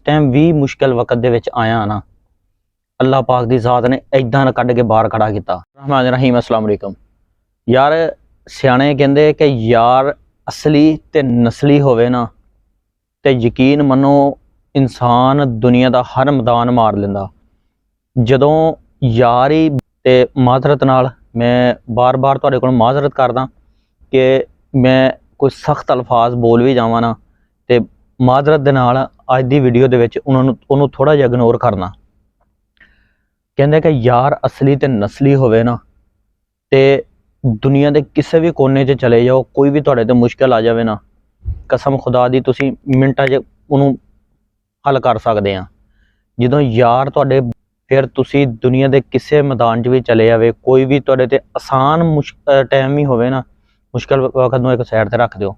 Time भी मुश्किल वक्त दे विच आया ना, अल्लाह पाक दी ज़ात ने इदां कढ के बाहर खड़ा किया। रहमान रहीम अस्सलाम वालेकुम। यार सियाणे कहंदे कि यार असली ते नस्ली होवे ना ते यकीन मनो इंसान दुनिया दा हर मैदान मार लेंदा। जदों यार ही ते माजरत नाल मैं बार बार तुहाडे कोल माजरत करदा कि मैं कोई सख्त अल्फाज बोल भी जावां ना ते माजरत दे नाल अज दी वीडियो दे विच उन्होंने थोड़ा जिहा इग्नोर करना। कहंदे कि यार असली ते नस्ली होवे ना ते दुनिया के किसी भी कोने च चले जाओ, कोई भी तुहाडे ते मुश्किल आ जाए ना, कसम खुदा दी तुसीं मिंटां च उहनूं हल कर सकदे आ। जदों यार तुहाडे फिर तुसीं दुनिया के किसी मैदान च भी चले जावे, कोई भी तुहाडे ते आसान टाइम ही होवे ना, मुश्किल वक्त नूं एक साइड ते रख दिओ,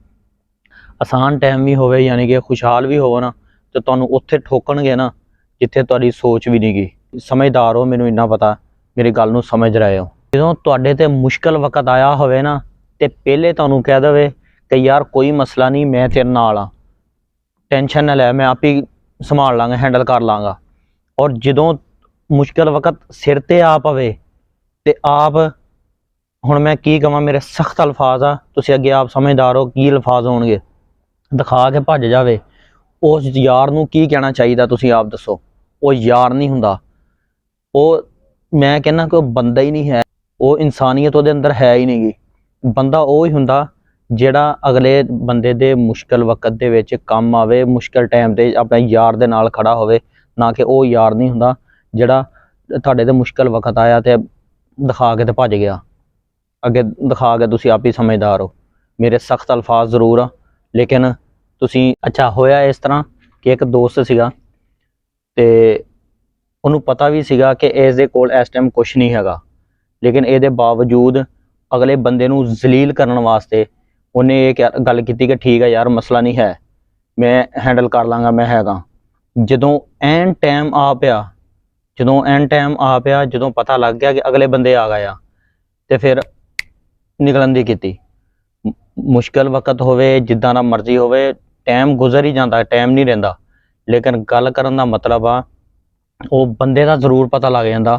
आसान टाइम भी होवे यानी कि खुशहाल भी होवो ना, तो तुहानूं उत्थे ठोकणगे ना जिथे तुहाडी सोच भी नहीं गई। समझदार हो, मैनूं इन्ना पता, मेरी गल नूं समझ रहे हो। जदों तुहाडे ते मुश्किल वक्त आया होवे ना ते पहले तुहानूं कह देवे कि यार कोई मसला नहीं, मैं तेरे नाल आ, टेंशन ना लै, मैं आप ही संभाल लांगा, हैंडल कर लांगा। और जदों मुश्किल वक्त सिर ते आ पवे ते आप हुण मैं की कहां, मेरे सख्त अल्फाज आ, तुसीं अगे आप समझदार हो की अल्फाज होणगे, दिखा के भज जावे, उस यार नूं की कहना चाहिदा तुसीं आप दसो। वो यार नहीं हुंदा, वो मैं कहना कि बंदा ही नहीं है, वो इंसानियत उहदे अंदर है ही नहीं गी। बंदा वो ही हुंदा जिहड़ा अगले बंदे दे मुश्किल वक्त दे विच काम आवे, मुश्किल टाइम ते अपने यार दे नाल खड़ा होवे, ना कि वो यार नहीं हुंदा जिहड़ा तुहाडे ते मुश्किल वक्त आया ते दिखा के ते भज गया। अगे दिखा के तुसीं आप ही समझदार हो। मेरे सख्त अल्फाज जरूर आ, लेकिन तुसीं अच्छा होया इस तरह कि एक दोस्त सीगा ते उन्होंने पता भी सीगा कि इस दे कोल इस टाइम कुछ नहीं हैगा, लेकिन ये बावजूद अगले बंदे नूं जलील करने वास्ते उन्हें एक गल की कि ठीक है यार मसला नहीं है, मैं हैंडल कर लांगा, मैं हैगा। जदों एन टाइम आ पिया, जदों पता लग गया कि अगले बंदे आ गए तो फिर निकलन दी कीती। मुश्किल वक्त होवे जिद्दां दा मर्जी होवे, टाइम गुजर ही जाता, टाइम नहीं रहिंदा, लेकिन गल करन दा मतलब आ वो बंदे दा जरूर पता लग जाता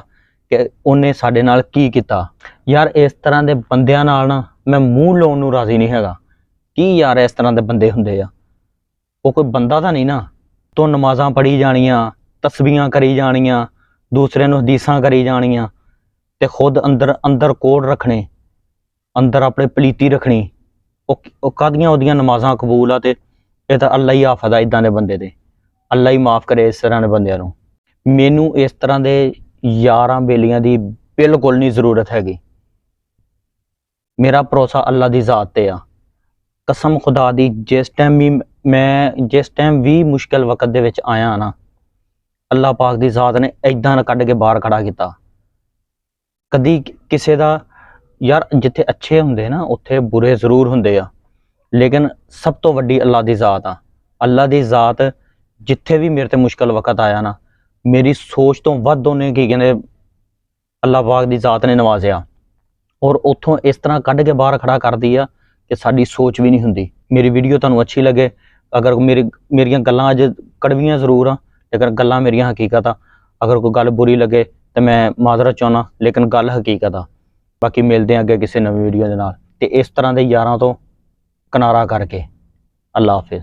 कि उन्हें साडे नाल की कीता। यार इस तरह के बंदियां नाल ना मैं मूँह लाउण नूं राजी नहीं हैगा। की यार इस तरह के बंदे हुंदे आ, वो कोई बंदा तां नहीं ना। तो नमाज़ां पढ़ी जानियां, तस्बीहां करी जानियां, दूसरे नूं हदीसां करी जानियां ते खुद अंदर अंदर कोड रखने, अंदर अपने पलीती रखनी, वो कादियां ओदियां नमाज़ां कबूल आ ते ये तां अल्लाह ही हाफिज़ आ इदां दे बंदे दे, अल्लाह ही माफ़ करे इस तरह के बंदियां नूं। मैनू इस तरह के यारां बेलियां की बिल्कुल नहीं जरूरत हैगी। मेरा भरोसा अल्लाह की ज़ात ते आ, कसम खुदा दी, जिस टाइम भी मुश्किल वक्त दे विच आया ना, अल्लाह पाक की ज़ात ने इदां कढ के बाहर खड़ा किया। कदी किसी का यार जिथे अच्छे हुंदे ना उत्थे बुरे जरूर हुंदे आ, लेकिन सब तो वड्डी अल्लाह की ज़ात आ। अल्लाह की ज़ात जिथे भी मेरे ते मुश्किल वक्त आया ना, मेरी सोच तो वध उन्हें की कहते अल्लाह पाक की ज़ात ने नवाजिया, और उतों इस तरह कढ के बाहर खड़ा कर दिया कि साडी सोच भी नहीं हुंदी। मेरी वीडियो तुहानूं अच्छी लगे, अगर मेरियां गल्लां अज कड़वियां जरूर आ, लेकिन गल्लां मेरियां हकीकत आ। अगर कोई गल बुरी लगे तो मैं माजरत चाहना, लेकिन गल हकीकत आ। बाकी मिलते हैं अगे किसी नवी वीडियो के नाल, ते इस तरह के यारां तो किनारा करके। अल्लाह हाफिज़।